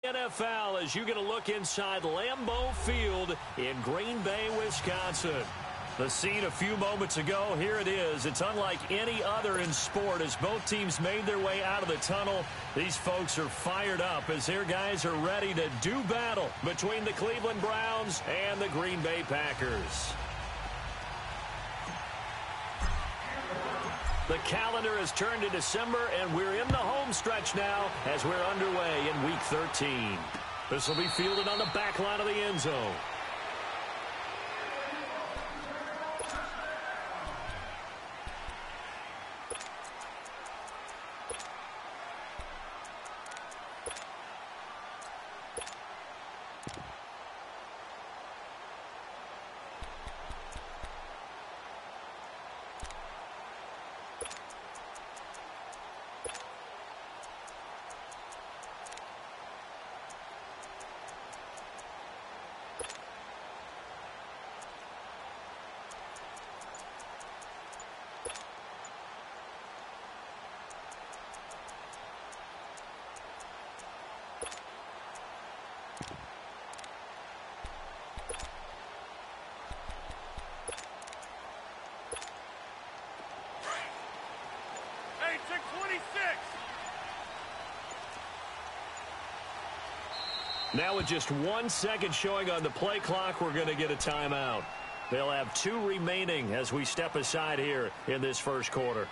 NFL as you get a look inside Lambeau Field in Green Bay, Wisconsin. The scene a few moments ago, here it is. It's unlike any other in sport as both teams made their way out of the tunnel. These folks are fired up as their guys are ready to do battle between the Cleveland Browns and the Green Bay Packers. The calendar has turned to December, and we're in the home stretch now as we're underway in Week 13. This will be fielded on the back line of the end zone. Now with just 1 second showing on the play clock, we're going to get a timeout. They'll have 2 remaining as we step aside here in this first quarter.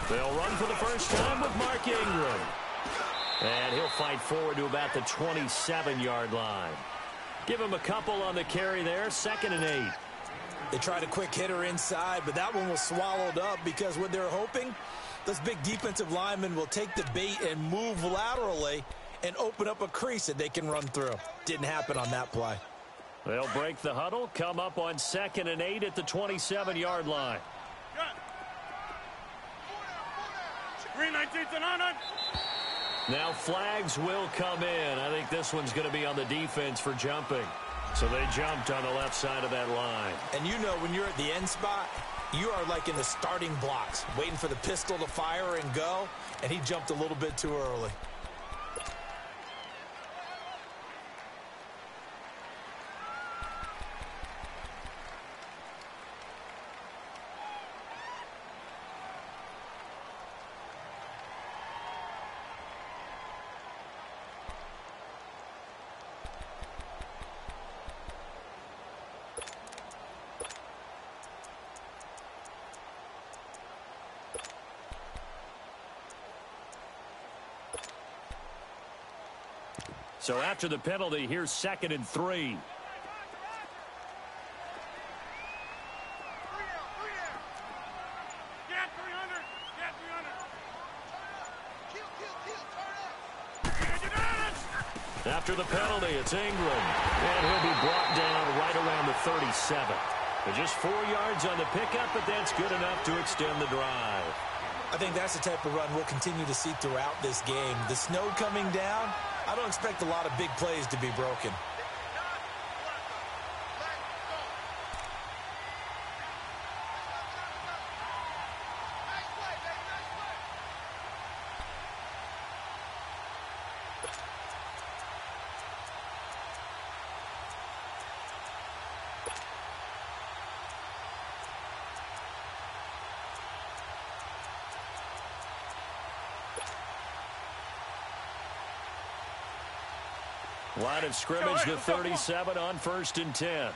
They'll run for the first time with Mark Ingram. And he'll fight forward to about the 27-yard line. Give him a couple on the carry there, 2nd and 8. They tried a quick hitter inside, but that one was swallowed up because what they're hoping, those big defensive linemen will take the bait and move laterally and open up a crease that they can run through. Didn't happen on that play. They'll break the huddle, come up on 2nd and 8 at the 27-yard line. Now flags will come in. I think this one's going to be on the defense for jumping. So they jumped on the left side of that line. And you know when you're at the end spot, you are like in the starting blocks, waiting for the pistol to fire and go, and he jumped a little bit too early. So after the penalty, here's 2nd and 3. After the penalty, it's Ingram. And he'll be brought down right around the 37. But just 4 yards on the pickup, but that's good enough to extend the drive. I think that's the type of run we'll continue to see throughout this game. The snow coming down, I don't expect a lot of big plays to be broken. Line of scrimmage, the 37 on 1st and 10.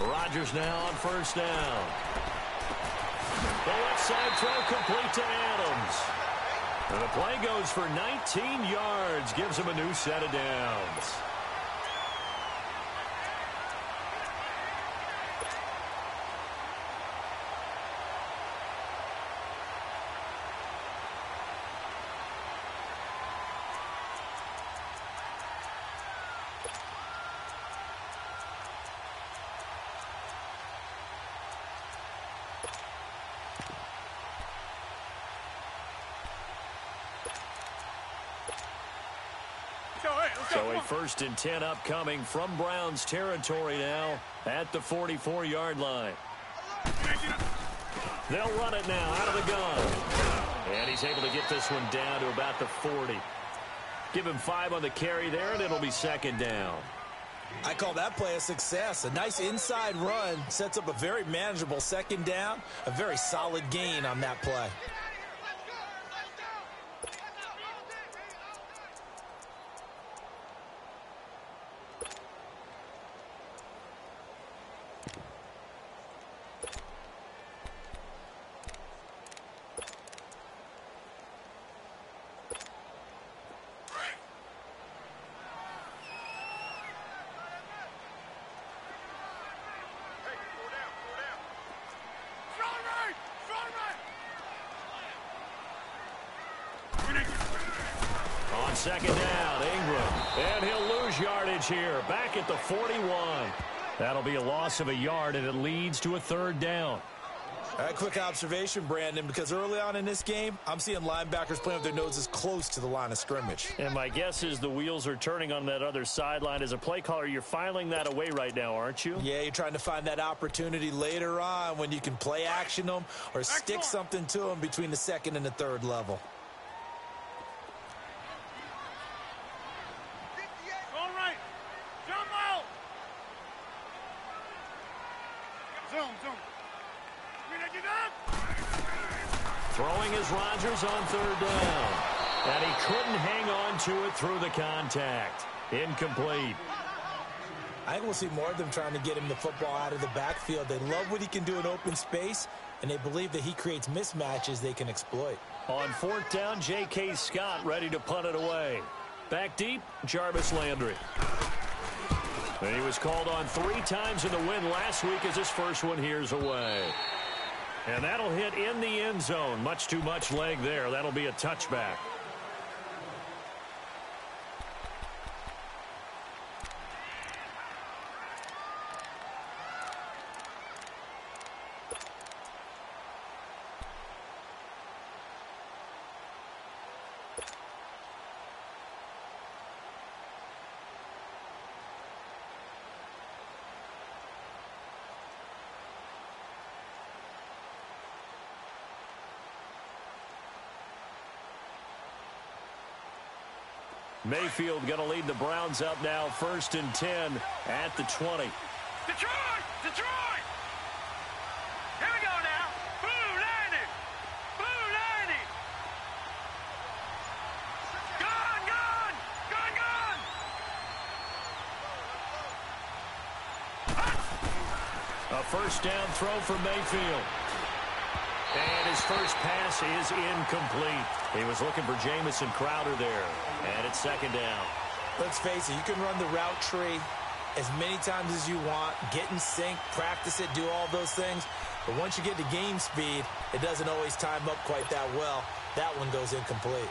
Rodgers now on 1st down. The left side throw complete to Adams. And the play goes for 19 yards, gives him a new set of downs. So a 1st and 10 upcoming from Browns territory now at the 44-yard line. They'll run it now out of the gun. And he's able to get this one down to about the 40. Give him 5 on the carry there, and it'll be 2nd down. I call that play a success. A nice inside run sets up a very manageable 2nd down. A very solid gain on that play. On 2nd down, Ingram. And he'll lose yardage here. Back at the 41. That'll be a loss of a yard, and it leads to a 3rd down. All right, quick observation, Brandon, because early on in this game, I'm seeing linebackers playing with their noses close to the line of scrimmage. And my guess is the wheels are turning on that other sideline. As a play caller, you're filing that away right now, aren't you? Yeah, you're trying to find that opportunity later on when you can play action them or stick something to them between the 2nd and the 3rd level. Throwing is Rodgers on 3rd down. And he couldn't hang on to it through the contact. Incomplete. I think we'll see more of them trying to get him the football out of the backfield. They love what he can do in open space, and they believe that he creates mismatches they can exploit. On 4th down, J.K. Scott ready to punt it away. Back deep, Jarvis Landry. And he was called on 3 times in the win last week as his first one here's away. And that'll hit in the end zone. Much too much leg there. That'll be a touchback. Mayfield going to lead the Browns up now, 1st and 10 at the 20. Detroit! Detroit! Here we go now. Blue 90! Blue 90! Gone, gone! Gone, gone! A 1st down throw for Mayfield. And his first pass is incomplete. He was looking for Jamison Crowder there. And it's 2nd down. Let's face it, you can run the route tree as many times as you want, get in sync, practice it, do all those things. But once you get to game speed, it doesn't always time up quite that well. That one goes incomplete.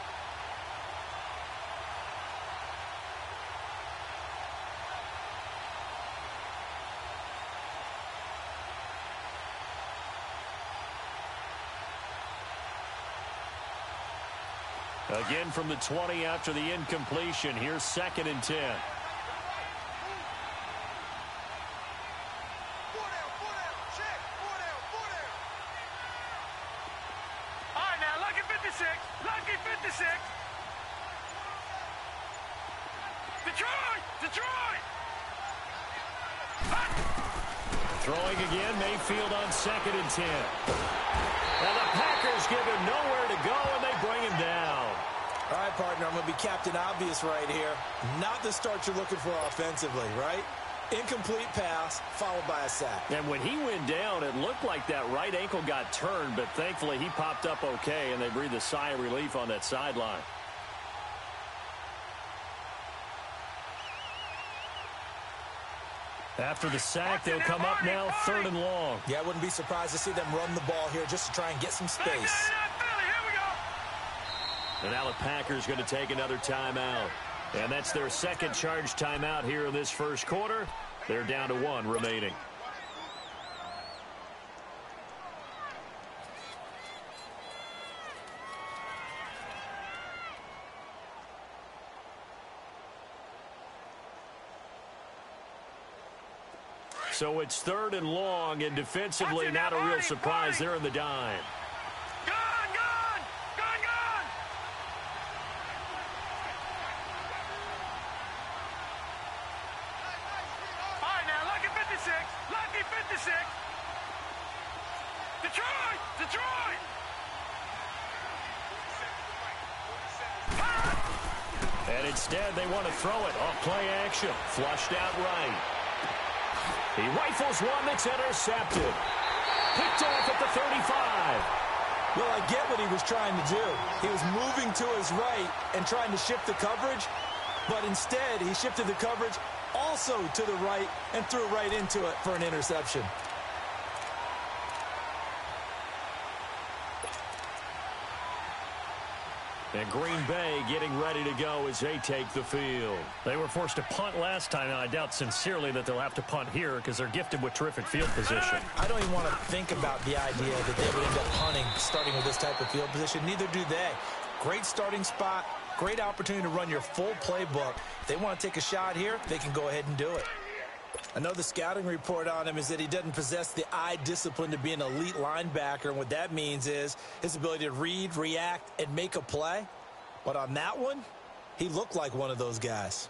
Again from the 20 after the incompletion. Here's 2nd and 10. All right, now, lucky 56. Lucky 56. Detroit! Detroit! Throwing again, Mayfield on 2nd and 10. And the Packers give him nowhere to go, and they bring him down. All right, partner, I'm going to be Captain Obvious right here. Not the start you're looking for offensively, right? Incomplete pass, followed by a sack. And when he went down, it looked like that right ankle got turned, but thankfully he popped up okay, and they breathed a sigh of relief on that sideline. After the sack, they'll come up now 3rd and long. Yeah, I wouldn't be surprised to see them run the ball here just to try and get some space. And now the Packers going to take another timeout. And that's their 2nd charge timeout here in this 1st quarter. They're down to 1 remaining. So it's 3rd and long, and defensively not a real surprise. They're in the dime. Gone, gone, gone, gone. All right, now, lucky 56, lucky 56. Detroit, Detroit. And instead, they want to throw it off play action. Flushed out right. He rifles one that's intercepted. Picked off at the 35. Well, I get what he was trying to do. He was moving to his right and trying to shift the coverage, but instead he shifted the coverage also to the right and threw right into it for an interception. And Green Bay getting ready to go as they take the field. They were forced to punt last time, and I doubt sincerely that they'll have to punt here because they're gifted with terrific field position. I don't even want to think about the idea that they would end up punting starting with this type of field position. Neither do they. Great starting spot, great opportunity to run your full playbook. If they want to take a shot here, they can go ahead and do it. Another scouting report on him is that he doesn't possess the eye discipline to be an elite linebacker, and what that means is his ability to read, react, and make a play. But on that one, he looked like one of those guys.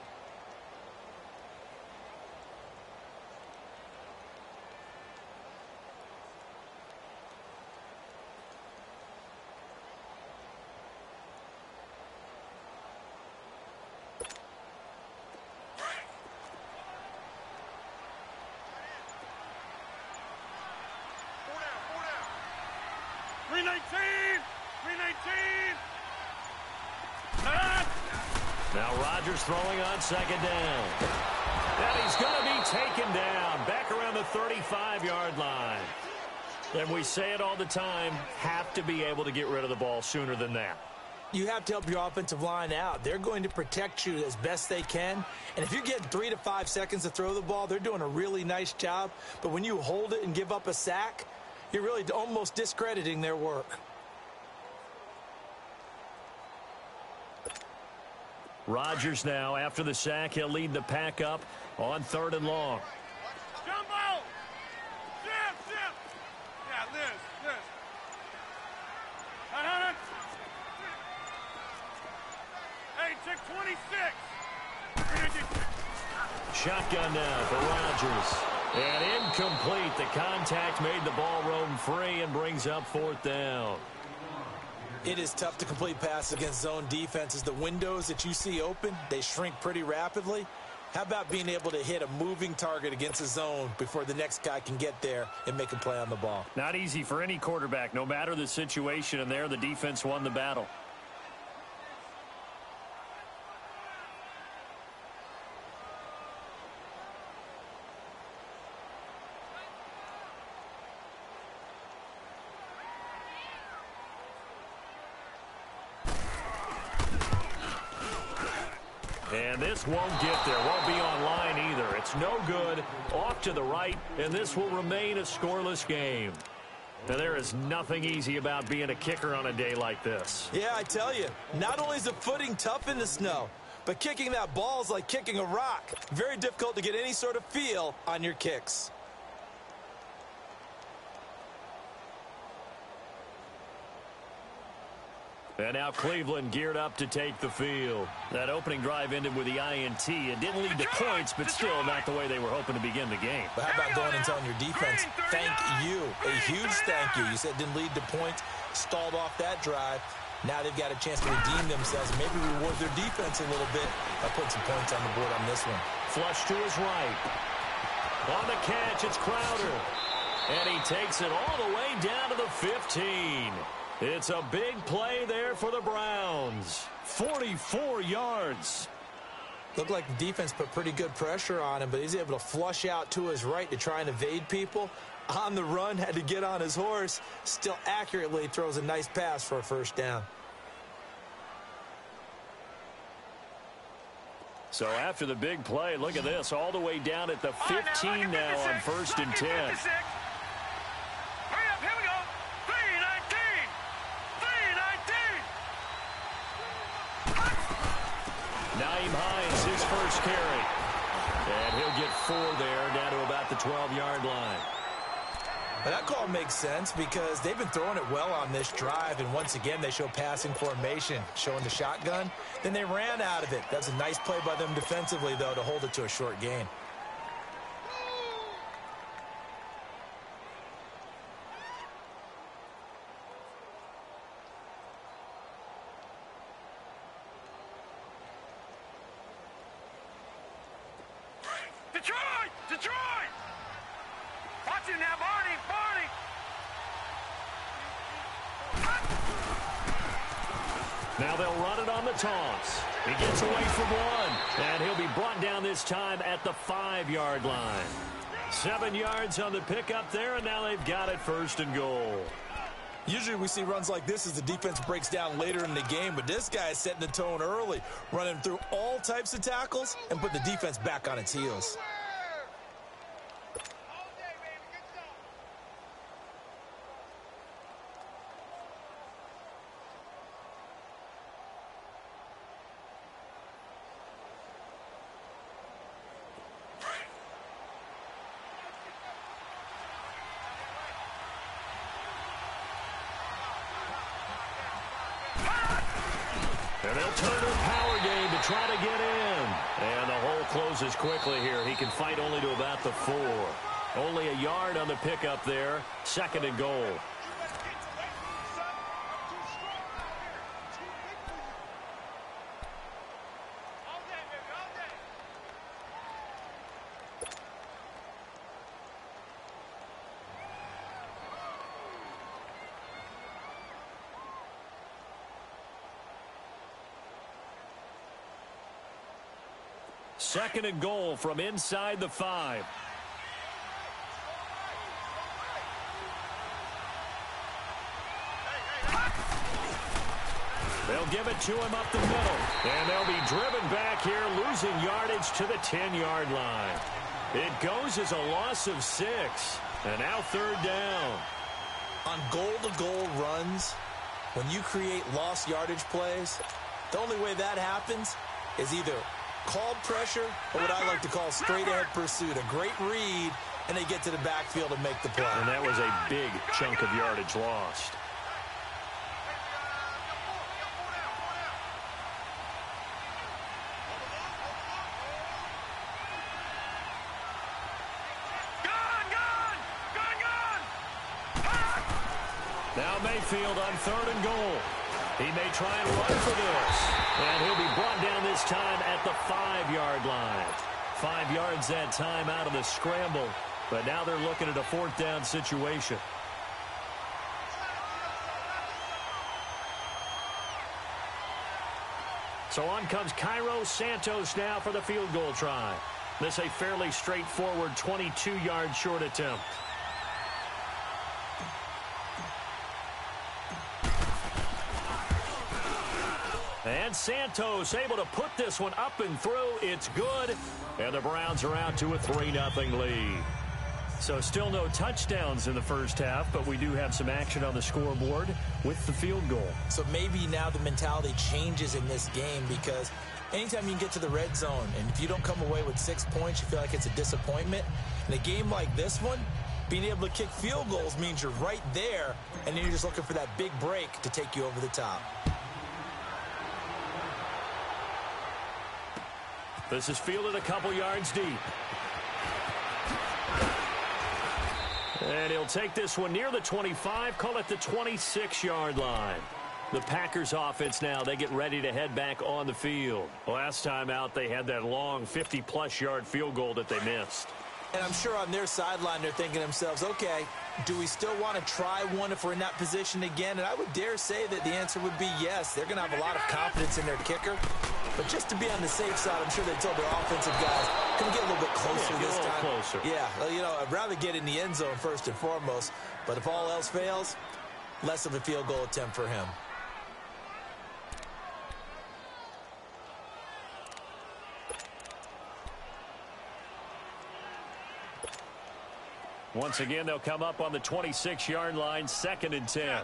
Now Rodgers throwing on 2nd down. And he's going to be taken down back around the 35-yard line. And we say it all the time, have to be able to get rid of the ball sooner than that. You have to help your offensive line out. They're going to protect you as best they can. And if you get 3 to 5 seconds to throw the ball, they're doing a really nice job. But when you hold it and give up a sack, you're really almost discrediting their work. Rodgers now, after the sack, he'll lead the pack up on 3rd and long. Jumbo! Zip, zip! Yeah, Liz. Hey, check 26. Shotgun now for Rodgers. And incomplete. The contact made the ball roam free and brings up 4th down. It is tough to complete passes against zone defenses. The windows that you see open, they shrink pretty rapidly. How about being able to hit a moving target against a zone before the next guy can get there and make a play on the ball? Not easy for any quarterback, no matter the situation, and there the defense won the battle. And this won't get there. Won't be online either. It's no good. Off to the right, and this will remain a scoreless game. Now, there is nothing easy about being a kicker on a day like this. Yeah, I tell you, not only is the footing tough in the snow, but kicking that ball is like kicking a rock. Very difficult to get any sort of feel on your kicks. And now Cleveland geared up to take the field. That opening drive ended with the INT. It didn't lead to points, but still not the way they were hoping to begin the game. But how about going and telling your defense, thank you, a huge thank you. You said it didn't lead to points, stalled off that drive. Now they've got a chance to redeem themselves and maybe reward their defense a little bit by putting some points on the board on this one. Flush to his right. On the catch, it's Crowder. And he takes it all the way down to the 15. It's a big play there for the Browns. 44 yards. Looked like the defense put pretty good pressure on him, but he's able to flush out to his right to try and evade people. On the run, had to get on his horse. Still accurately throws a nice pass for a 1st down. So after the big play, look at this. All the way down at the 15 now on 1st and 10. Naeem Hines, his first carry. And he'll get 4 there, down to about the 12-yard line. Now that call makes sense because they've been throwing it well on this drive, and once again they show passing formation, showing the shotgun. Then they ran out of it. That's a nice play by them defensively, though, to hold it to a short gain. Detroit! Detroit! Watch it now, Barney! Barney! Now they'll run it on the toss. He gets away from one, and he'll be brought down this time at the 5-yard line. 7 yards on the pickup there, and now they've got it 1st and goal. Usually we see runs like this as the defense breaks down later in the game, but this guy is setting the tone early, running through all types of tackles and putting the defense back on its heels. And they'll turn their power game to try to get in. And the hole closes quickly here. He can fight only to about the 4. Only a yard on the pickup there. 2nd and goal. Second and goal from inside the 5. They'll give it to him up the middle. And they'll be driven back here, losing yardage to the 10-yard line. It goes as a loss of 6. And now 3rd down. On goal-to-goal runs, when you create lost yardage plays, the only way that happens is either called pressure or what I like to call straight-ahead pursuit. A great read, and they get to the backfield and make the play. And that was a big chunk of yardage lost. Now Mayfield on 3rd and goal. He may try and run for this. And he'll be brought down this time at the 5-yard line. 5 yards that time out of the scramble. But now they're looking at a 4th down situation. So on comes Cairo Santos now for the field goal try. This a fairly straightforward 22-yard short attempt. And Santos able to put this one up and through. It's good. And the Browns are out to a 3-0 lead. So still no touchdowns in the first half, but we do have some action on the scoreboard with the field goal. So maybe now the mentality changes in this game because anytime you can get to the red zone, and if you don't come away with 6 points, you feel like it's a disappointment. In a game like this one, being able to kick field goals means you're right there, and then you're just looking for that big break to take you over the top. This is fielded a couple yards deep. And he'll take this one near the 25, call it the 26-yard line. The Packers offense now, they get ready to head back on the field. Last time out, they had that long 50-plus yard field goal that they missed. And I'm sure on their sideline, they're thinking to themselves, okay, do we still want to try one if we're in that position again? And I would dare say that the answer would be yes. They're going to have a lot of confidence in their kicker. But just to be on the safe side, I'm sure they told their offensive guys, can we get a little bit closer this time? Closer. Yeah, well, you know, I'd rather get in the end zone first and foremost. But if all else fails, less of a field goal attempt for him. Once again, they'll come up on the 26-yard line, 2nd and 10.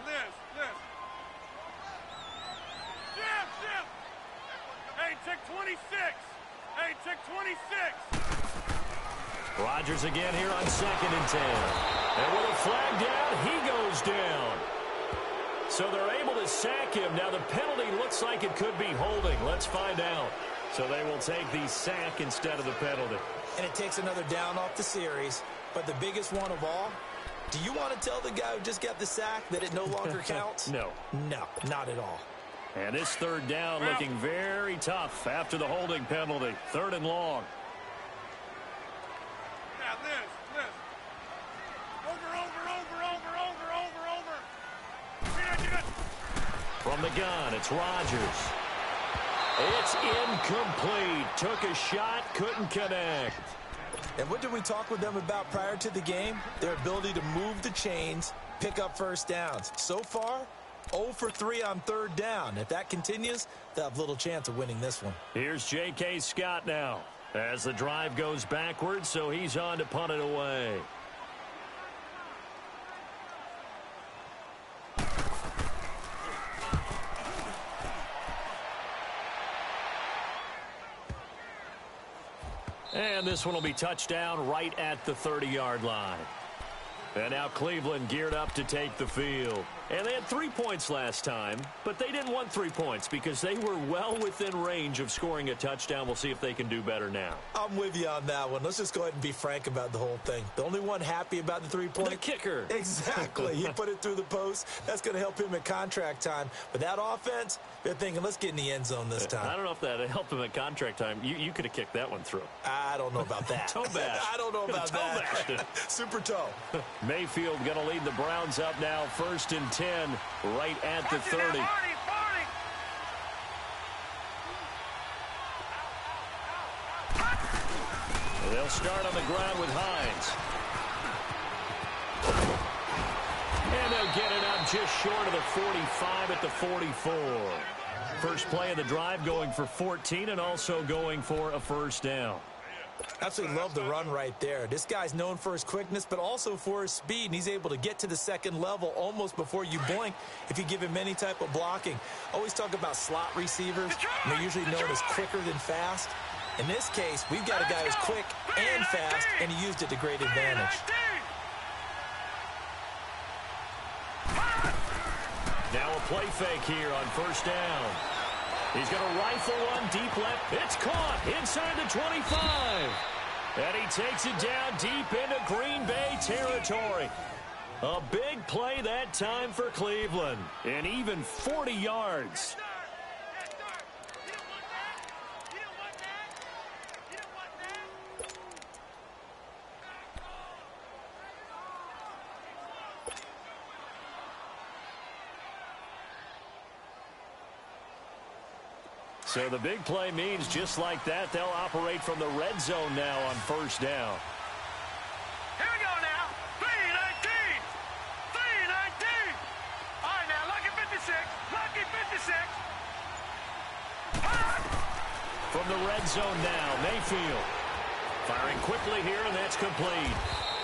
Hey, check 26. Hey, check 26. Rodgers again here on 2nd and 10. And with a flag down, he goes down. So they're able to sack him. Now the penalty looks like it could be holding. Let's find out. So they will take the sack instead of the penalty. And it takes another down off the series. But the biggest one of all, do you want to tell the guy who just got the sack that it no longer counts? No. No, not at all. And this 3rd down looking very tough after the holding penalty. 3rd and long. Now this. Over. Get it. From the gun, it's Rodgers. It's incomplete. Took a shot, couldn't connect. And what did we talk with them about prior to the game? Their ability to move the chains, pick up first downs. So far, 0 for 3 on 3rd down. If that continues, they'll have little chance of winning this one. Here's J.K. Scott now as the drive goes backwards, so he's on to punt it away. And this one will be touchdown right at the 30-yard line. And now Cleveland geared up to take the field. And they had 3 points last time, but they didn't want 3 points because they were well within range of scoring a touchdown. We'll see if they can do better now. I'm with you on that one. Let's just go ahead and be frank about the whole thing. The only one happy about the 3-point. The kicker. Exactly. He put it through the post. That's going to help him at contract time. But that offense, they're thinking, let's get in the end zone this time. I don't know if that helped him at contract time. You could have kicked that one through. I don't know about that. Toe bash. I don't know about that. Super toe. Mayfield going to lead the Browns up now, 1st and 10, right at the 30. They'll start on the ground with Hines. And they'll get it up just short of the 45 at the 44. First play of the drive going for 14 and also going for a 1st down. Absolutely love the run right there. This guy's known for his quickness, but also for his speed, and he's able to get to the 2nd level almost before you blink if you give him any type of blocking. Always talk about slot receivers, and they're usually known as quicker than fast. In this case, we've got a guy who's quick and fast, and he used it to great advantage. Now a play fake here on 1st down. He's going to rifle one deep left. It's caught inside the 25. And he takes it down deep into Green Bay territory. A big play that time for Cleveland. And even 40 yards. So the big play means just like that, they'll operate from the red zone now on 1st down. Here we go now. 3-19. 3-19. All right, now, lucky 56. Lucky 56. From the red zone now, Mayfield. Firing quickly here, and that's complete.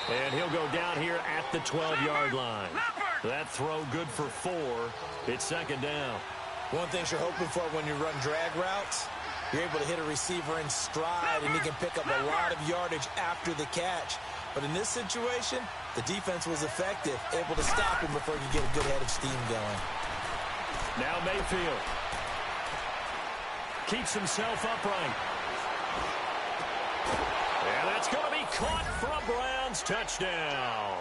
And he'll go down here at the 12-yard line. That throw good for 4. It's 2nd down. One thing you're hoping for when you run drag routes, you're able to hit a receiver in stride, and he can pick up a lot of yardage after the catch. But in this situation, the defense was effective, able to stop him before you get a good head of steam going. Now Mayfield keeps himself upright. And that's going to be caught for a Browns touchdown.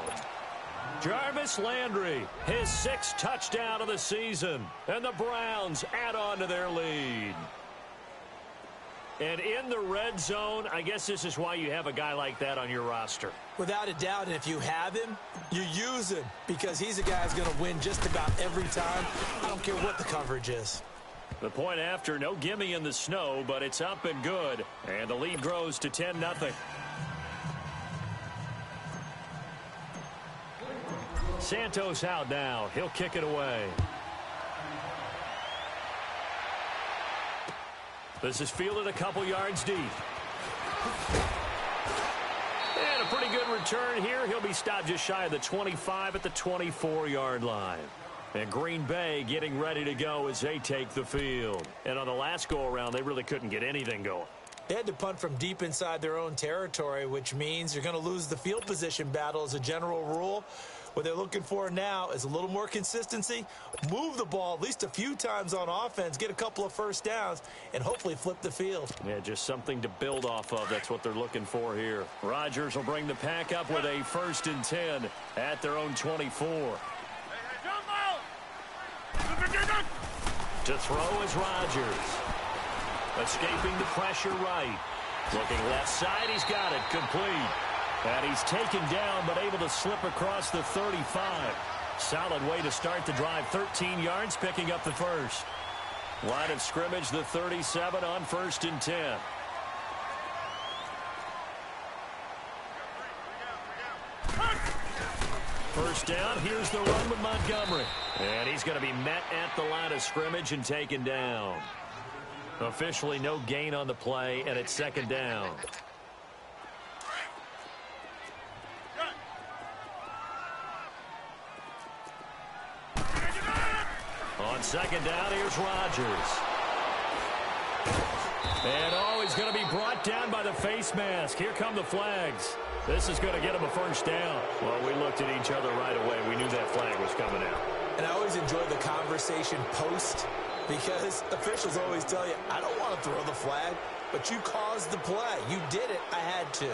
Jarvis Landry, his 6th touchdown of the season. And the Browns add on to their lead. And in the red zone, I guess this is why you have a guy like that on your roster. Without a doubt, and if you have him, you use him because he's a guy who's going to win just about every time. I don't care what the coverage is. The point after, no gimme in the snow, but it's up and good. And the lead grows to 10-0. Santos out now. He'll kick it away. This is fielded a couple yards deep. And a pretty good return here. He'll be stopped just shy of the 25 at the 24-yard line. And Green Bay getting ready to go as they take the field. And on the last go-around, they really couldn't get anything going. They had to punt from deep inside their own territory, which means you're going to lose the field position battle as a general rule. What they're looking for now is a little more consistency, move the ball at least a few times on offense, get a couple of first downs, and hopefully flip the field. Yeah, just something to build off of. That's what they're looking for here. Rodgers will bring the pack up with a 1st and 10 at their own 24. To throw is Rodgers. Escaping the pressure right. Looking left side, he's got it. Complete. And he's taken down, but able to slip across the 35. Solid way to start the drive. 13 yards, picking up the first. Line of scrimmage, the 37 on 1st and 10. First down, here's the run with Montgomery. And he's going to be met at the line of scrimmage and taken down. Officially no gain on the play, and it's 2nd down. On 2nd down, here's Rodgers. And he's going to be brought down by the face mask. Here come the flags. This is going to get him a 1st down. Well, we looked at each other right away. We knew that flag was coming out. And I always enjoy the conversation post, because officials always tell you, I don't want to throw the flag, but you caused the play. You did it. I had to.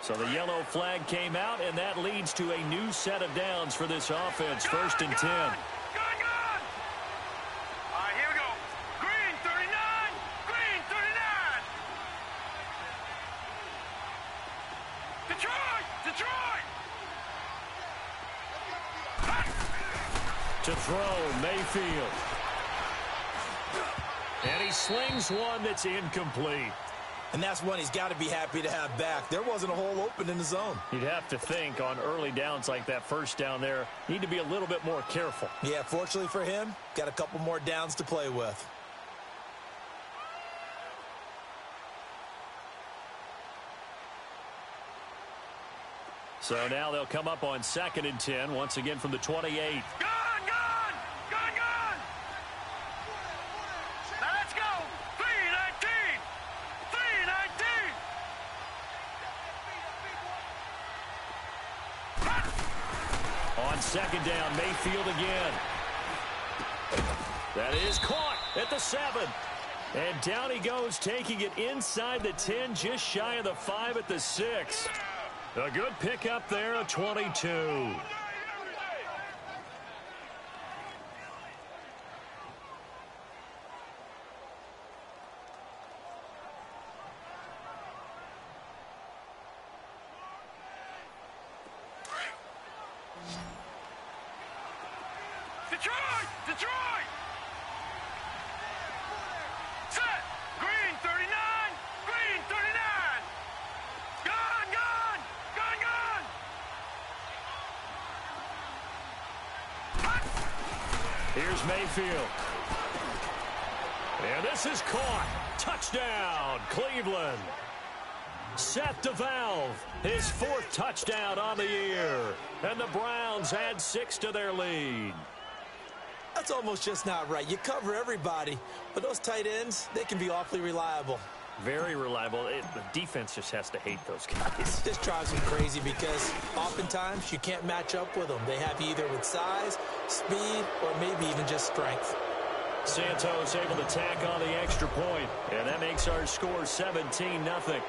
So the yellow flag came out, and that leads to a new set of downs for this offense. 1st and 10. All right, here we go. Green 39. Green 39. Detroit. Detroit. To throw, Mayfield. And he slings one that's incomplete. And that's one he's got to be happy to have back. There wasn't a hole open in the zone. You'd have to think on early downs like that, 1st down there, need to be a little bit more careful. Yeah, fortunately for him, got a couple more downs to play with. So now they'll come up on 2nd and 10, once again from the 28. Gun. Now let's go. 319. 319. On 2nd down, Mayfield again. That is caught at the 7. And down he goes, taking it inside the 10, just shy of the 5 at the 6. A good pickup there, a 22. Detroit. Set. Green 39. Green 39. Gun. Here's Mayfield. And this is caught. Touchdown, Cleveland. Seth DeValve, his 4th touchdown on the year. And the Browns add 6 to their lead. That's almost just not right. You cover everybody, but those tight ends, they can be awfully reliable. Very reliable. The defense just has to hate those guys. This drives them crazy because oftentimes you can't match up with them. They have you either with size, speed, or maybe even just strength. Santos able to tack on the extra point, and that makes our score 17-0.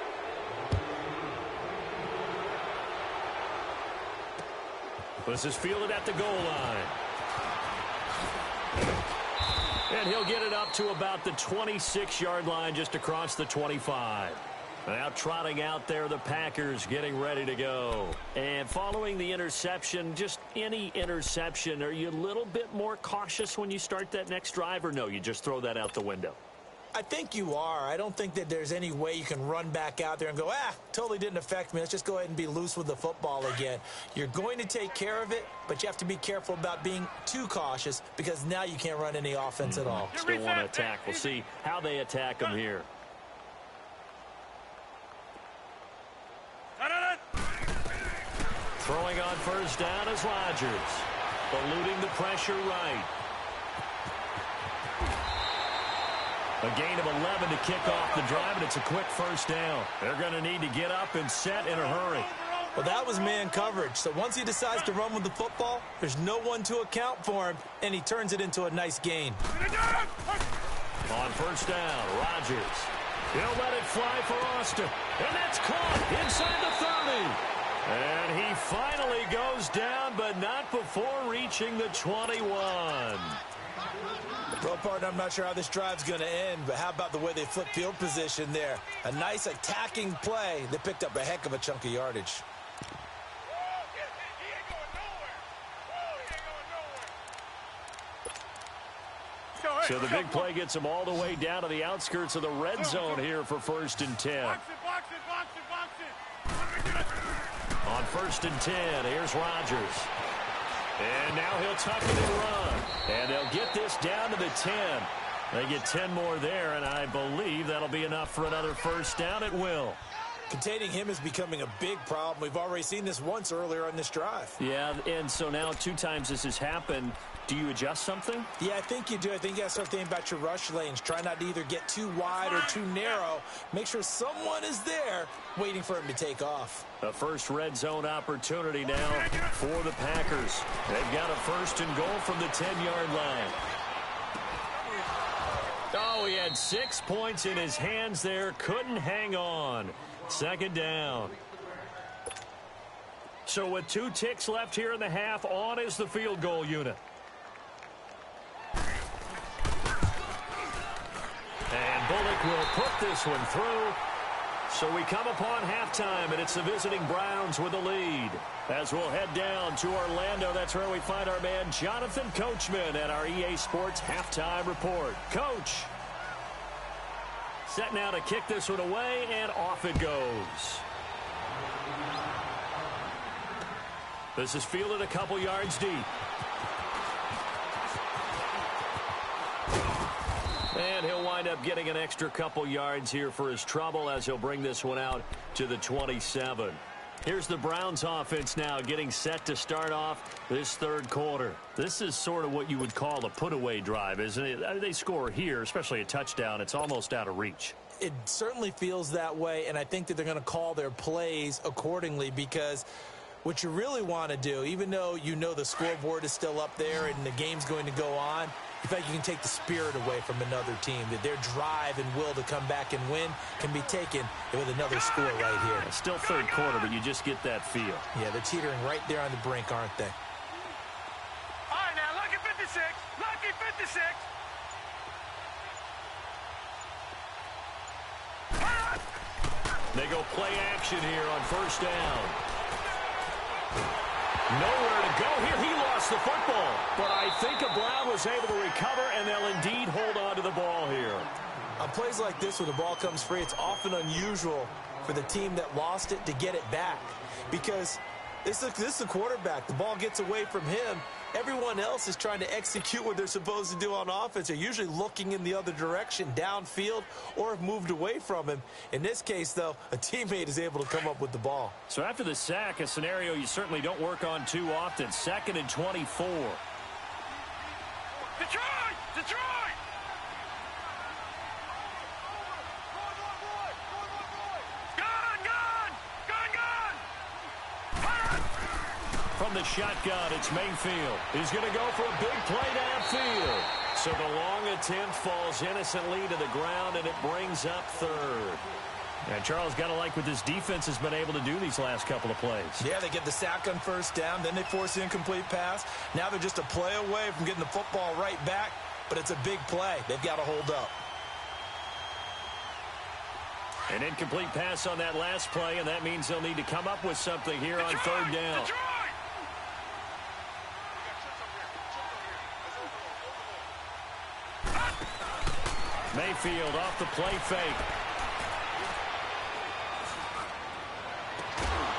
This is fielded at the goal line. And he'll get it up to about the 26-yard line, just across the 25. Now trotting out there, the Packers getting ready to go. And following the interception, just any interception, are you a little bit more cautious when you start that next drive, or no, you just throw that out the window? I think you are. I don't think that there's any way you can run back out there and go, totally didn't affect me. Let's just go ahead and be loose with the football again. You're going to take care of it, but you have to be careful about being too cautious because now you can't run any offense at all. Still want to attack. We'll see how they attack them here. Throwing on 1st down is Rodgers. Eluding the pressure right. A gain of 11 to kick off the drive, and it's a quick first down. They're going to need to get up and set in a hurry. Well, that was man coverage. So once he decides to run with the football, there's no one to account for him, and he turns it into a nice gain. On first down, Rodgers. He'll let it fly for Austin. And that's caught inside the 30. And he finally goes down, but not before reaching the 21. Well, partner, I'm not sure how this drive's going to end, but how about the way they flip field position there? A nice attacking play that picked up a heck of a chunk of yardage. So the big play gets them all the way down to the outskirts of the red zone here for 1st and 10. On 1st and 10, here's Rodgers. And now he'll tuck it and run. And they'll get this down to the 10. They get 10 more there, and I believe that'll be enough for another first down at will. Containing him is becoming a big problem. We've already seen this once earlier on this drive. Yeah, and so now 2 times this has happened. Do you adjust something? Yeah, I think you do. I think you got to start thinking about your rush lanes. Try not to either get too wide or too narrow. Make sure someone is there waiting for him to take off. A first red zone opportunity now for the Packers. They've got a 1st and goal from the 10-yard line. Oh, he had 6 points in his hands there. Couldn't hang on. 2nd down. So with 2 ticks left here in the half, on is the field goal unit. And Bullock will put this one through. So we come upon halftime, and it's the visiting Browns with the lead. As we'll head down to Orlando, that's where we find our man Jonathan Coachman at our EA Sports Halftime Report. Coach. Set now to kick this one away, and off it goes. This is fielded a couple yards deep. And he'll wind up getting an extra couple yards here for his trouble as he'll bring this one out to the 27. Here's the Browns offense now getting set to start off this 3rd quarter. This is sort of what you would call a put-away drive, isn't it? I mean, they score here, especially a touchdown. It's almost out of reach. It certainly feels that way, and I think that they're going to call their plays accordingly because what you really want to do, even though you know the scoreboard is still up there and the game's going to go on, in fact, you can take the spirit away from another team, that their drive and will to come back and win can be taken with another score right here. It's still 3rd quarter, but you just get that feel. Yeah, they're teetering right there on the brink, aren't they? All right, now, lucky 56. Lucky 56. They go play action here on 1st down. Nowhere to go here. He lost the football. But I think Brown was able to recover, and they'll indeed hold on to the ball here. On plays like this, when the ball comes free, it's often unusual for the team that lost it to get it back. Because this is the quarterback. The ball gets away from him. Everyone else is trying to execute what they're supposed to do on offense. They're usually looking in the other direction, downfield, or have moved away from him. In this case, though, a teammate is able to come up with the ball. So after the sack, a scenario you certainly don't work on too often. 2nd and 24. Detroit! Detroit! From the shotgun, it's Mayfield. He's going to go for a big play downfield. So the long attempt falls innocently to the ground, and it brings up 3rd. And Charles, got to like what this defense has been able to do these last couple of plays. Yeah, they get the sack on 1st down, then they force the incomplete pass. Now they're just a play away from getting the football right back, but it's a big play. They've got to hold up. An incomplete pass on that last play, and that means they'll need to come up with something here on 3rd down. Detroit! Mayfield off the play fake.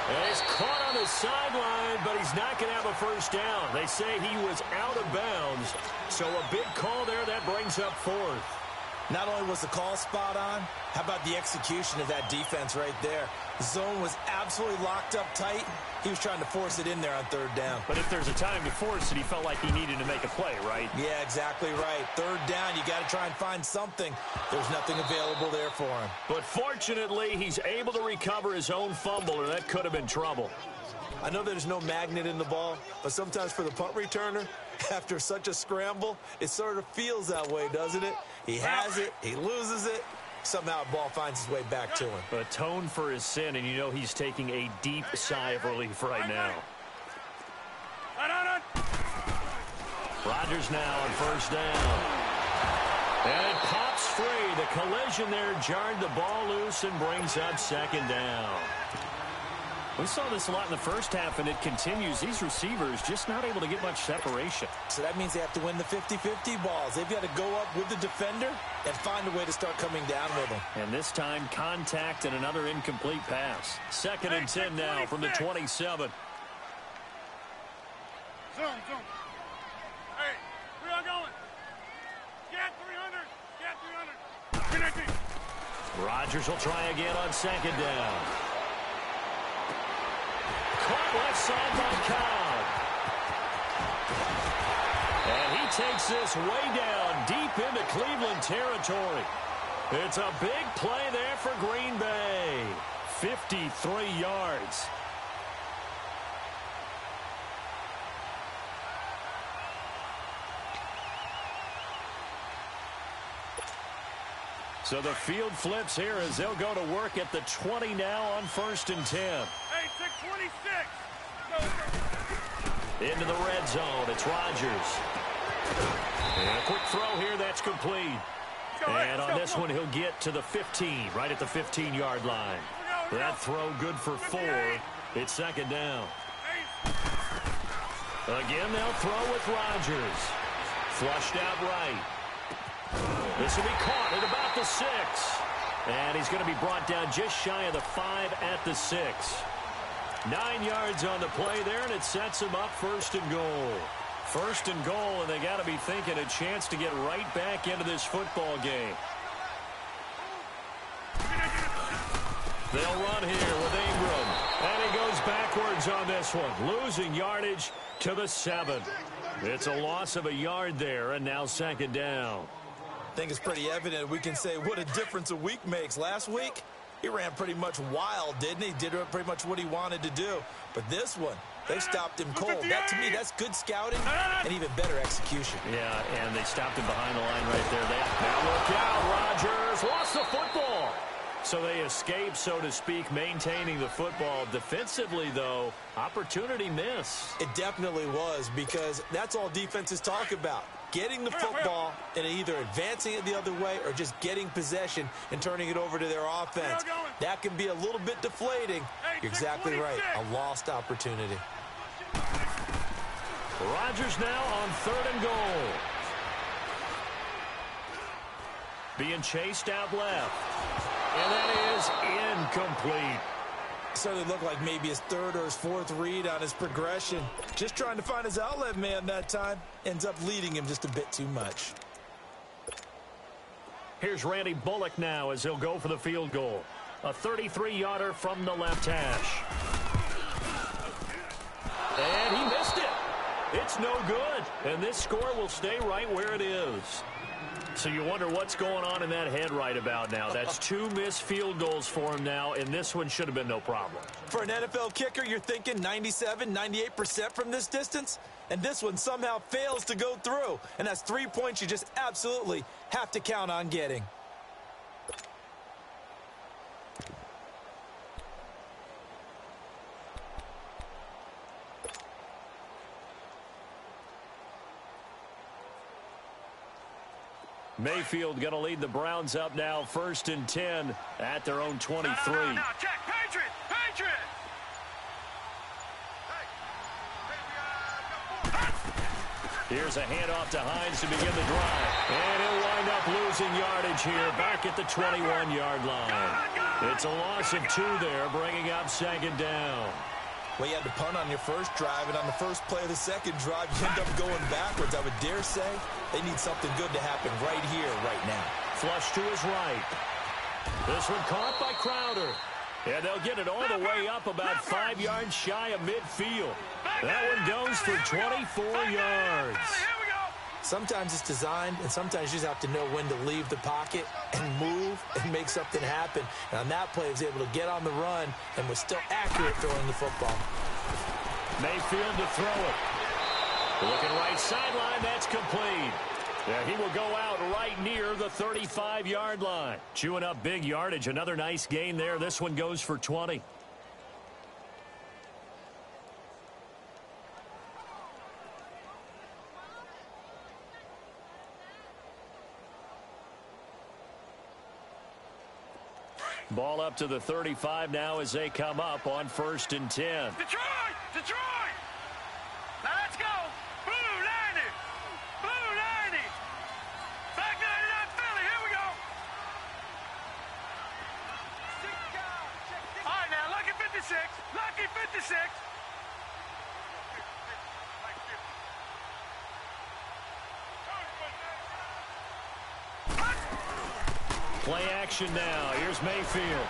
And he's caught on the sideline, but he's not going to have a 1st down. They say he was out of bounds. So a big call there that brings up 4th. Not only was the call spot on, how about the execution of that defense right there? The zone was absolutely locked up tight. He was trying to force it in there on third down. But if there's a time to force it, he felt like he needed to make a play, right? Yeah, exactly right. Third down, you got to try and find something. There's nothing available there for him. But fortunately, he's able to recover his own fumble, or that could have been trouble. I know there's no magnet in the ball, but sometimes for the punt returner, after such a scramble, it sort of feels that way, doesn't it? He has it, he loses it, somehow the ball finds its way back to him. Atone for his sin, and you know he's taking a deep sigh of relief right now. Rodgers now on first down. And it pops free. The collision there jarred the ball loose and brings up second down. We saw this a lot in the first half, and it continues. These receivers just not able to get much separation. So that means they have to win the 50-50 balls. They've got to go up with the defender and find a way to start coming down with them. And this time, contact and another incomplete pass. Second and 10 now from the 27. Zoom. Hey, we are going. Get 300. Get 300. Rodgers will try again on second down. Caught left side by Cobb. And he takes this way down deep into Cleveland territory. It's a big play there for Green Bay. 53 yards. So the field flips here as they'll go to work at the 20 now on first and 10. Hey, 626. Into the red zone. It's Rodgers. And a quick throw here. That's complete. And on this one, he'll get to the 15, right at the 15-yard line. That throw good for 4. It's second down. Again, they'll throw with Rodgers. Flushed out right. This will be caught at about the 6. And he's going to be brought down just shy of the 5 at the 6. 9 yards on the play there, and it sets him up first and goal. First and goal, and they got to be thinking a chance to get right back into this football game. They'll run here with Ingram. And he goes backwards on this one, losing yardage to the 7. It's a loss of a yard there, and now second down. I think it's pretty evident we can say what a difference a week makes. Last week, he ran pretty much wild, didn't he? Did pretty much what he wanted to do. But this one, they stopped him cold. That, to me, that's good scouting and even better execution. Yeah, and they stopped him behind the line right there. Now look out, Rodgers lost the football. So they escape, so to speak, maintaining the football. Defensively, though, opportunity miss. It definitely was, because that's all defenses talk about. Getting the football and either advancing it the other way or just getting possession and turning it over to their offense. That can be a little bit deflating. You're exactly right. A lost opportunity. Rodgers now on third and goal. Being chased out left. And that is incomplete. Certainly looked like maybe his third or his fourth read on his progression. Just trying to find his outlet man that time. Ends up leading him just a bit too much. Here's Randy Bullock now as he'll go for the field goal. A 33-yarder from the left hash. And he missed it. It's no good. And this score will stay right where it is. So you wonder what's going on in that head right about now. That's 2 missed field goals for him now, and this one should have been no problem. For an NFL kicker, you're thinking 97, 98% from this distance, and this one somehow fails to go through. And that's 3 points you just absolutely have to count on getting. Mayfield going to lead the Browns up now, first and 10 at their own 23. No, check. Patriot! Patriot! Here's a handoff to Hines to begin the drive. And he'll wind up losing yardage here back at the 21-yard line. It's a loss of 2 there, bringing up second down. Well, you had to punt on your first drive, and on the first play of the second drive, you end up going backwards. I would dare say they need something good to happen right here, right now. flush to his right. This one caught by Crowder. And they'll get it all the way up about 5 yards shy of midfield. That one goes for 24 yards. Sometimes it's designed, and sometimes you just have to know when to leave the pocket and move and make something happen. And on that play, he was able to get on the run and was still accurate throwing the football. Mayfield to throw it. Looking right sideline, that's complete. Yeah, he will go out right near the 35-yard line. Chewing up big yardage. Another nice gain there. This one goes for 20. Ball up to the 35 now as they come up on 1st and 10. Detroit! Detroit! Now let's go! Blue 90! Blue 90! Back 99 Philly, here we go! All right, now, lucky 56. Lucky 56. Play action now. Here's Mayfield.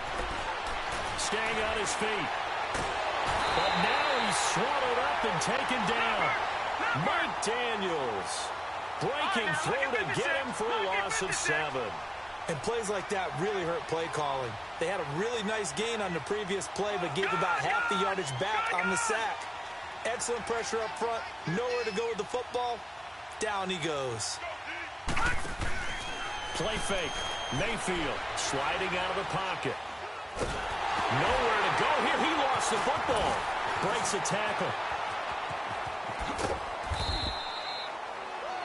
Staying on his feet. But now he's swallowed up and taken down. Mike Daniels breaking through to get him for a loss of 7. And plays like that really hurt play calling. They had a really nice gain on the previous play, but gave about half the yardage back on the sack. Excellent pressure up front. Nowhere to go with the football. Down he goes. Play fake. Mayfield sliding out of the pocket. Nowhere to go here. He lost the football. Breaks a tackle.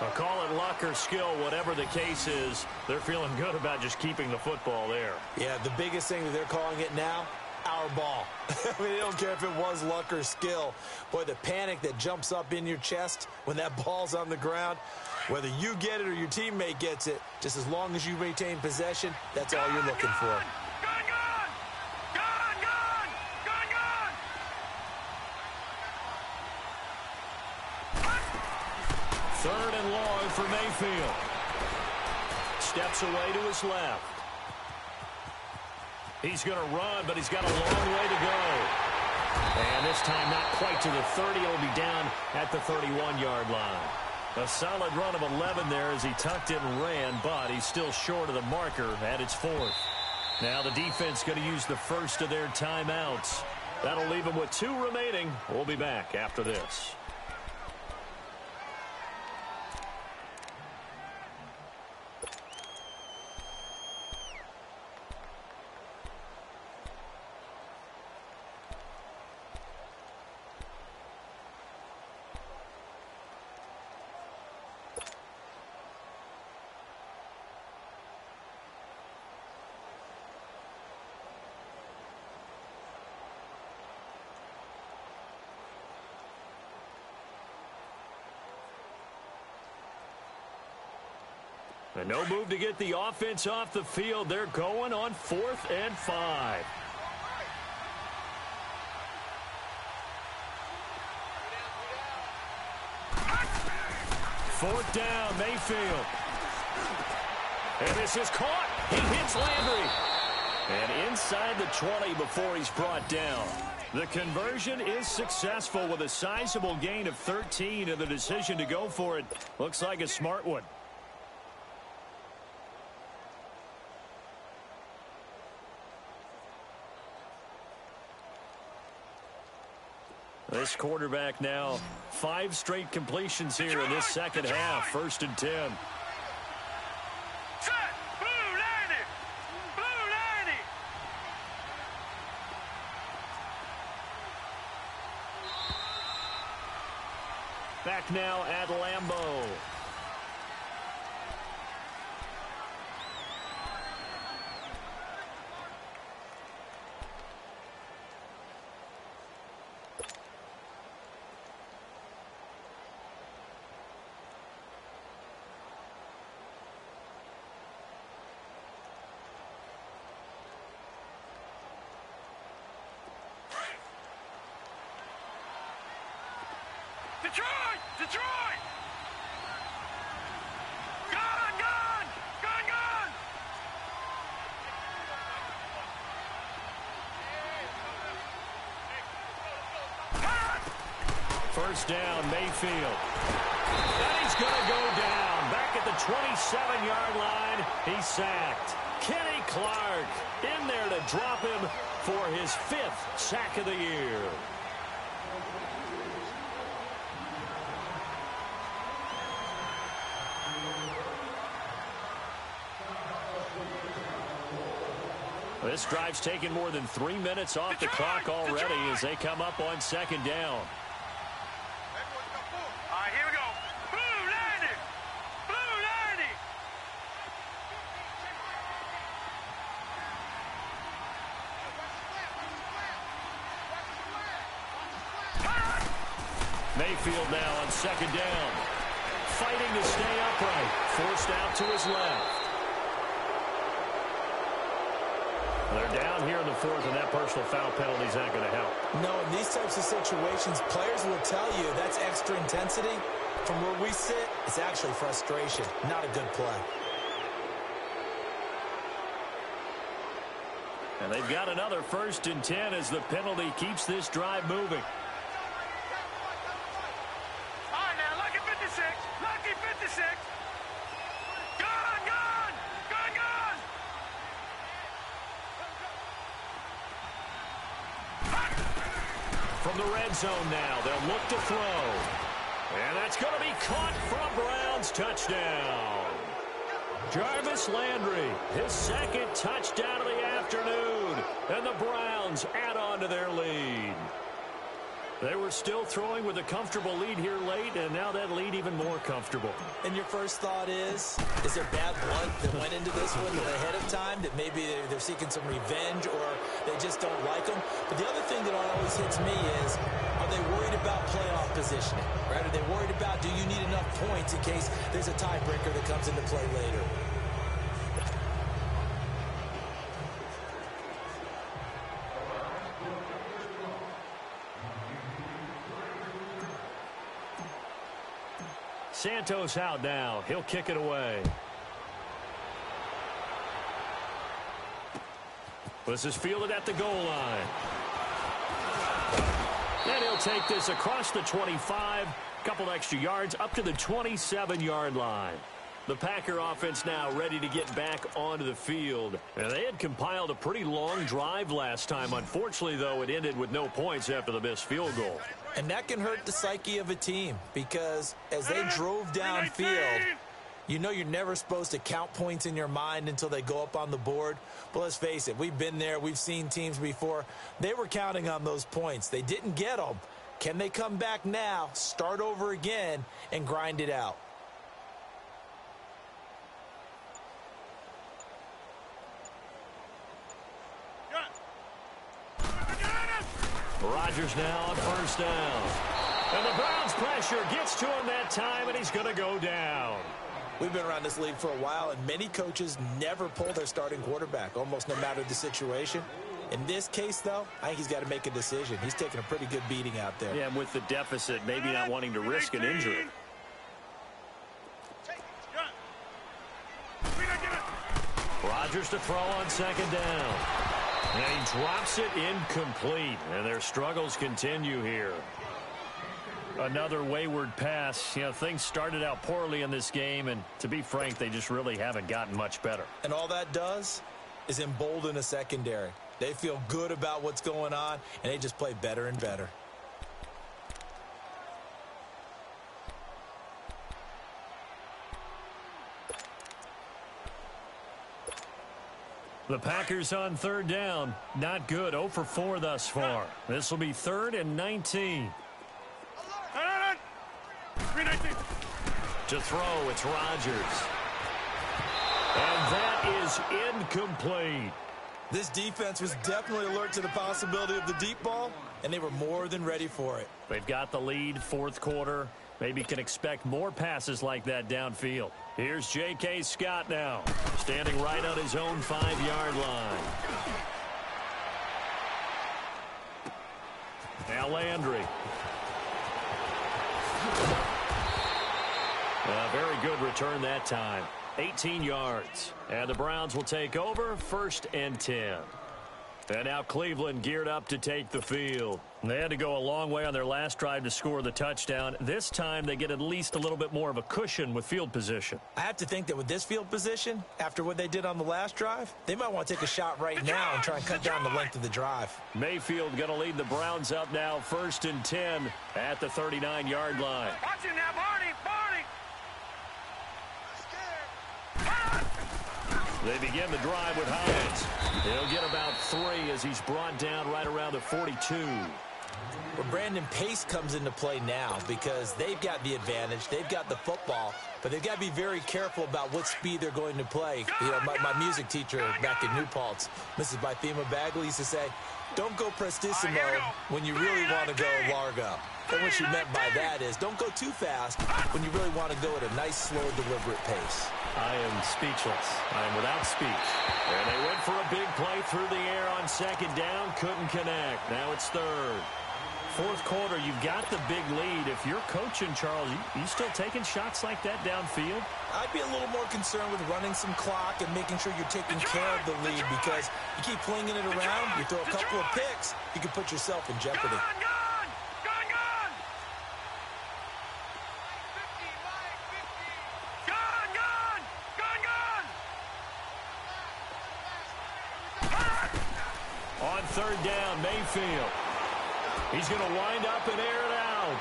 I'll call it luck or skill, whatever the case is. They're feeling good about just keeping the football there. Yeah, the biggest thing that they're calling it now, our ball. I mean, they don't care if it was luck or skill. Boy, the panic that jumps up in your chest when that ball's on the ground, whether you get it or your teammate gets it, just as long as you maintain possession, that's all you're looking for. Gone, gone! Gone, gone! Gone, gone! Third and long for Mayfield. Steps away to his left. He's going to run, but he's got a long way to go. And this time not quite to the 30. It'll be down at the 31-yard line. A solid run of 11 there as he tucked it and ran, but he's still short of the marker at its 4th. Now the defense going to use the first of their timeouts. That'll leave them with 2 remaining. We'll be back after this. And no move to get the offense off the field. They're going on 4th and 5. Fourth down, Mayfield. And this is caught. He hits Landry. And inside the 20 before he's brought down. The conversion is successful with a sizable gain of 13, and the decision to go for it looks like a smart one. This quarterback now 5 straight completions here in this second half. 1st and 10. Set! Blue 90! Blue 90! Back now at Lambeau. Detroit! Detroit! Gone! Gone! Gone! Gone! first down, Mayfield. And he's going to go down. Back at the 27-yard line, he's sacked. Kenny Clark in there to drop him for his 5th sack of the year. This drive's taken more than 3 minutes off the clock already as they come up on second down. All right, here we go. Blue 90. Blue 90. Mayfield now on second down. Fighting to stay upright. Forced out to his left. They're down here in the 4th, and that personal foul penalty is not going to help. No, in these types of situations, players will tell you that's extra intensity. From where we sit, it's actually frustration, not a good play. And they've got another 1st and 10 as the penalty keeps this drive moving. All right, now, lucky 56. Lucky 56. Gone, gone. Gone, gone. From the red zone now, they'll look to throw. And that's going to be caught for a Browns touchdown. Jarvis Landry, his 2nd touchdown of the afternoon. And the Browns add on to their lead. They were still throwing with a comfortable lead here late, and now that lead even more comfortable. And your first thought is there bad blood that went into this one ahead of time, that maybe they're seeking some revenge or they just don't like them? But the other thing that always hits me is, are they worried about playoff positioning? Right? Are they worried about, do you need enough points in case there's a tiebreaker that comes into play later? Santos out now. He'll kick it away. This is fielded at the goal line. And he'll take this across the 25. Couple extra yards up to the 27-yard line. The Packer offense now ready to get back onto the field. And they had compiled a pretty long drive last time. Unfortunately, though, it ended with no points after the missed field goal. And that can hurt the psyche of a team because as they drove downfield, you know you're never supposed to count points in your mind until they go up on the board. But let's face it, we've been there. We've seen teams before. They were counting on those points. They didn't get them. Can they come back now, start over again, and grind it out? Rodgers now on first down. And the Browns pressure gets to him that time, and he's going to go down. We've been around this league for a while, and many coaches never pull their starting quarterback, almost no matter the situation. In this case, though, I think he's got to make a decision. He's taking a pretty good beating out there. Yeah, and with the deficit, maybe not wanting to risk an injury. Rodgers to throw on second down. And he drops it incomplete. And their struggles continue here. Another wayward pass. You know, things started out poorly in this game, and to be frank, they just really haven't gotten much better. And all that does is embolden a secondary. They feel good about what's going on, and they just play better and better. The Packers on third down. Not good. 0 for 4 thus far. This will be 3rd and 19. To throw, it's Rodgers. And that is incomplete. This defense was definitely alert to the possibility of the deep ball, and they were more than ready for it. They've got the lead, 4th quarter. Maybe can expect more passes like that downfield. Here's J.K. Scott now, standing right on his own 5-yard line. Now Landry. A very good return that time. 18 yards. And the Browns will take over 1st and 10. And now Cleveland geared up to take the field. They had to go a long way on their last drive to score the touchdown. This time they get at least a little bit more of a cushion with field position. I have to think that with this field position, after what they did on the last drive, they might want to take a shot right now and try and cut down the length of the drive. Mayfield going to lead the Browns up now, 1st and 10 at the 39-yard line. Watch it now, Barney. They begin the drive with Hines. He'll get about 3 as he's brought down right around the 42. Well, Brandon, pace comes into play now because they've got the advantage. They've got the football, but they've got to be very careful about what speed they're going to play. You know, my music teacher back in New Paltz, Mrs. Bythema Bagley, used to say, don't go prestissimo when you really want to go largo. And what she meant by that is don't go too fast when you really want to go at a nice, slow, deliberate pace. I am speechless. I am without speech. And they went for a big play through the air on 2nd down. Couldn't connect. Now it's 3rd. 4th quarter, you've got the big lead. If you're coaching, Charles, you still taking shots like that downfield? I'd be a little more concerned with running some clock and making sure you're taking care of the lead because you keep flinging it around, you throw a couple of picks, you can put yourself in jeopardy. On 3rd down, Mayfield. He's going to wind up and air it out.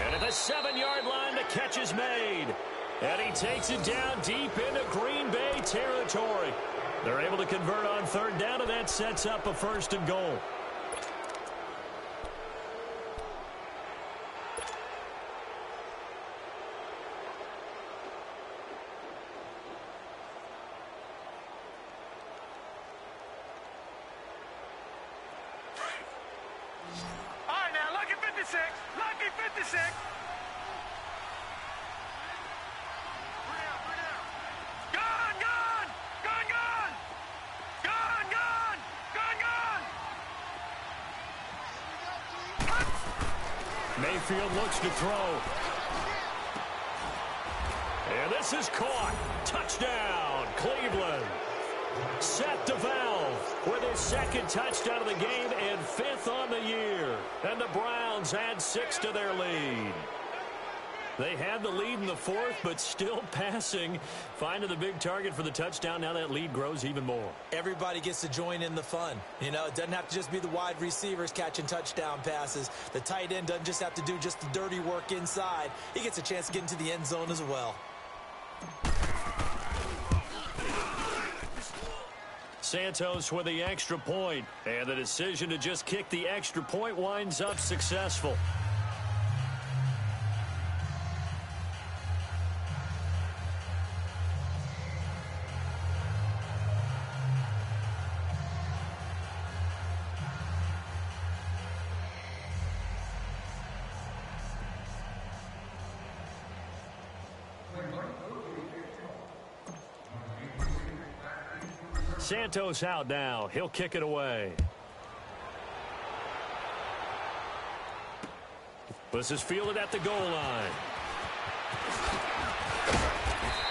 And at the 7-yard line, the catch is made. And he takes it down deep into Green Bay territory. They're able to convert on 3rd down, and that sets up a 1st and goal. Lucky 56. Mayfield looks to throw. And this is caught. Touchdown, Cleveland. Seth DeValve with his 2nd touchdown of the game and 5th on the year. And the Browns add 6 to their lead. They had the lead in the 4th, but still passing. Finding the big target for the touchdown. Now that lead grows even more. Everybody gets to join in the fun. You know, it doesn't have to just be the wide receivers catching touchdown passes. The tight end doesn't just have to do just the dirty work inside. He gets a chance to get into the end zone as well. Santos with the extra point, and the decision to just kick the extra point winds up successful. Santos out now. He'll kick it away. This is fielded at the goal line.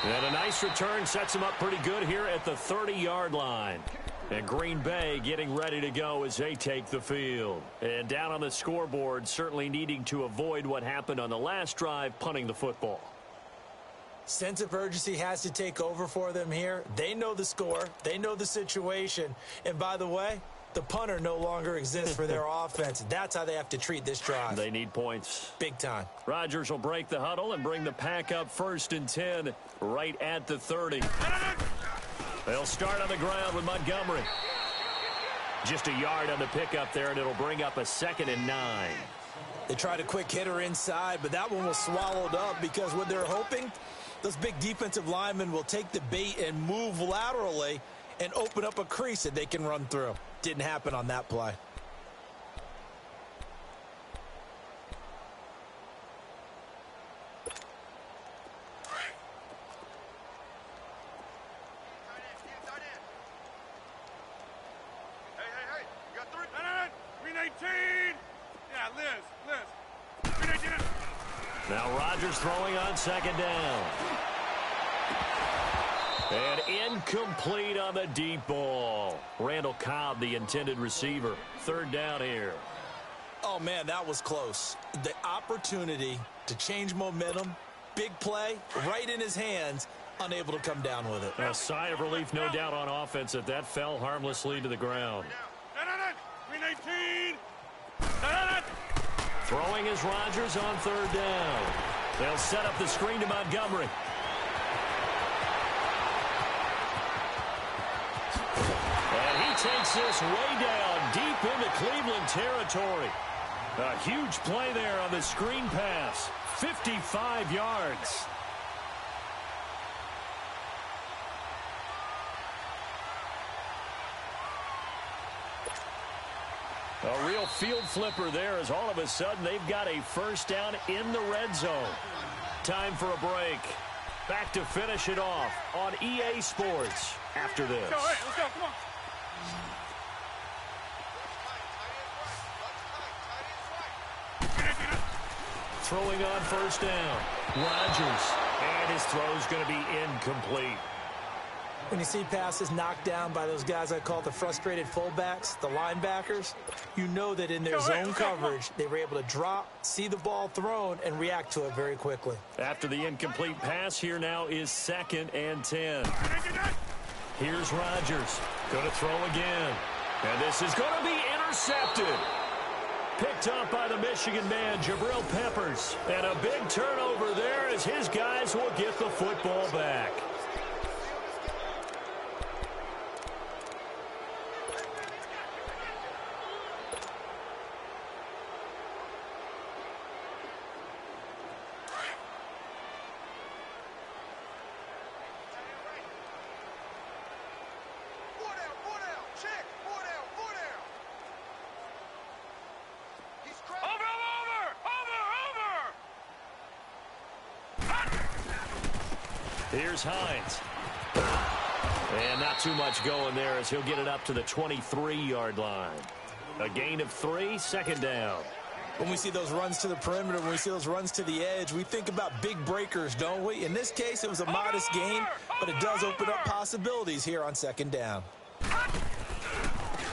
And a nice return sets him up pretty good here at the 30-yard line. And Green Bay getting ready to go as they take the field. And down on the scoreboard, certainly needing to avoid what happened on the last drive, punting the football. Sense of urgency has to take over for them here. They know the score. They know the situation. And by the way, the punter no longer exists for their offense. That's how they have to treat this drive. They need points. Big time. Rodgers will break the huddle and bring the pack up 1st and 10 right at the 30. They'll start on the ground with Montgomery. Just a yard on the pickup there, and it'll bring up a 2nd and 9. They tried a quick hitter inside, but that one was swallowed up because what they're hoping, those big defensive linemen will take the bait and move laterally and open up a crease that they can run through. Didn't happen on that play. Hey, you got 3. 319. Yeah, Liz. 319. Now Rodgers throwing on 2nd down. And incomplete on the deep ball. Randall Cobb, the intended receiver. Third down here. Oh, man, that was close. The opportunity to change momentum, big play, right in his hands, unable to come down with it. A sigh of relief, no doubt, on offense that that fell harmlessly to the ground. Throwing is Rodgers on third down. They'll set up the screen to Montgomery. And he takes this way down, deep into Cleveland territory. A huge play there on the screen pass. 55 yards. A real field flipper there as all of a sudden they've got a first down in the red zone. Time for a break. Back to finish it off on EA Sports after this. Let's go, come on. Throwing on first down. Rodgers. And his throw's going to be incomplete. When you see passes knocked down by those guys I call the frustrated fullbacks, the linebackers, you know that in their zone coverage, they were able to drop, see the ball thrown, and react to it very quickly. After the incomplete pass, here now is 2nd and 10. Here's Rodgers. Going to throw again. And this is going to be intercepted. Picked up by the Michigan man, Jabril Peppers. And a big turnover there as his guys will get the football back. Here's Hines. And not too much going there as he'll get it up to the 23-yard line. A gain of 3, 2nd down. When we see those runs to the perimeter, when we see those runs to the edge, we think about big breakers, don't we? In this case, it was a modest gain, but it does open up possibilities here on 2nd down.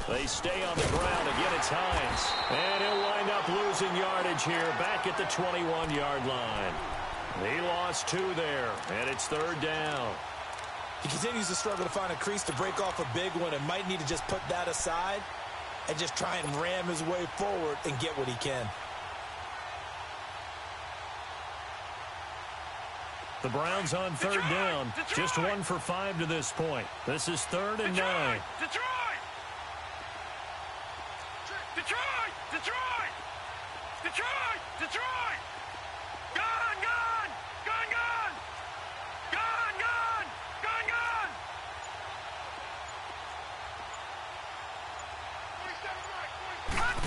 They stay on the ground. Again, it's Hines. And he'll wind up losing yardage here back at the 21-yard line. He lost 2 there, and it's 3rd down. He continues to struggle to find a crease to break off a big one and might need to just put that aside and just try and ram his way forward and get what he can. The Browns on 3rd down. Just 1 for 5 to this point. This is 3rd and 9. Detroit! Detroit! Detroit! Detroit! Detroit! Gone! Gone! Gone! Gone! Gone! Gone! Gone! Gone! 27 right!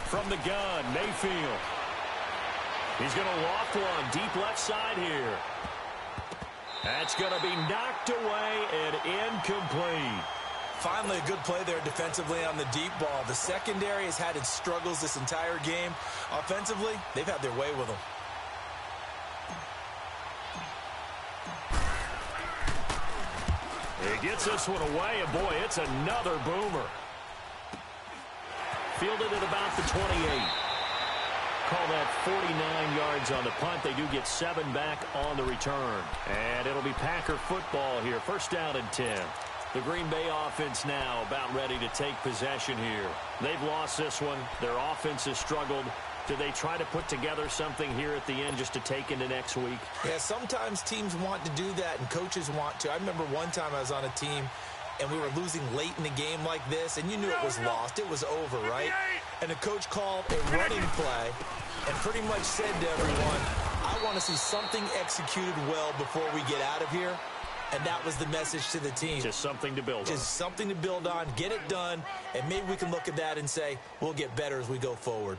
From the gun, Mayfield. He's going to loft one deep left side here. That's going to be knocked away and incomplete. Finally, a good play there defensively on the deep ball. The secondary has had its struggles this entire game. Offensively, they've had their way with them. He gets this one away, and boy, it's another boomer. Fielded at about the 28. Call that 49 yards on the punt. They do get 7 back on the return. And it'll be Packer football here. First down and 10. The Green Bay offense now about ready to take possession here. They've lost this one. Their offense has struggled. Do they try to put together something here at the end just to take into next week? Yeah, sometimes teams want to do that and coaches want to. I remember one time I was on a team and we were losing late in the game like this, and you knew it was lost. It was over, right? And the coach called a running play and pretty much said to everyone, I want to see something executed well before we get out of here. And that was the message to the team. Just something to build on. Just something to build on, get it done, and maybe we can look at that and say, we'll get better as we go forward.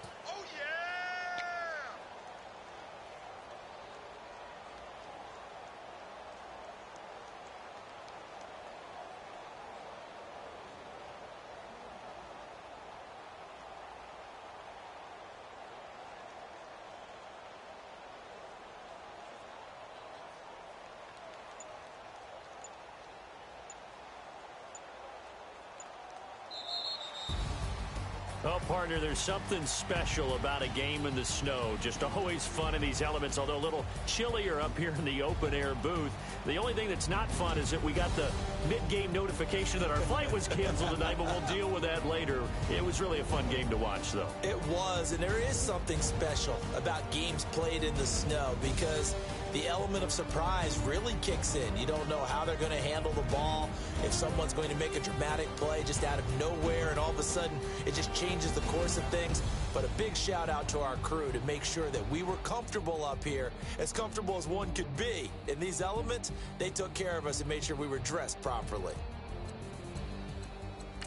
Well, partner, there's something special about a game in the snow. Just always fun in these elements, although a little chillier up here in the open-air booth. The only thing that's not fun is that we got the mid-game notification that our flight was canceled tonight, but we'll deal with that later. It was really a fun game to watch, though. It was, and there is something special about games played in the snow because the element of surprise really kicks in. You don't know how they're going to handle the ball, if someone's going to make a dramatic play just out of nowhere, and all of a sudden it just changes the course of things. But a big shout out to our crew to make sure that we were comfortable up here, as comfortable as one could be. In these elements, they took care of us and made sure we were dressed properly.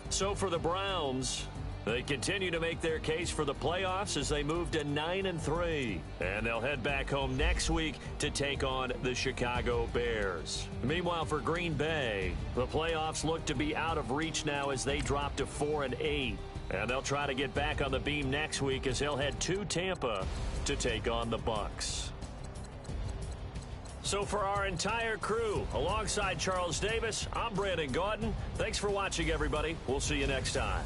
So for the Browns, they continue to make their case for the playoffs as they move to 9-3. And they'll head back home next week to take on the Chicago Bears. Meanwhile, for Green Bay, the playoffs look to be out of reach now as they drop to 4-8. And they'll try to get back on the beam next week as they'll head to Tampa to take on the Bucs. So for our entire crew, alongside Charles Davis, I'm Brandon Gaudin. Thanks for watching, everybody. We'll see you next time.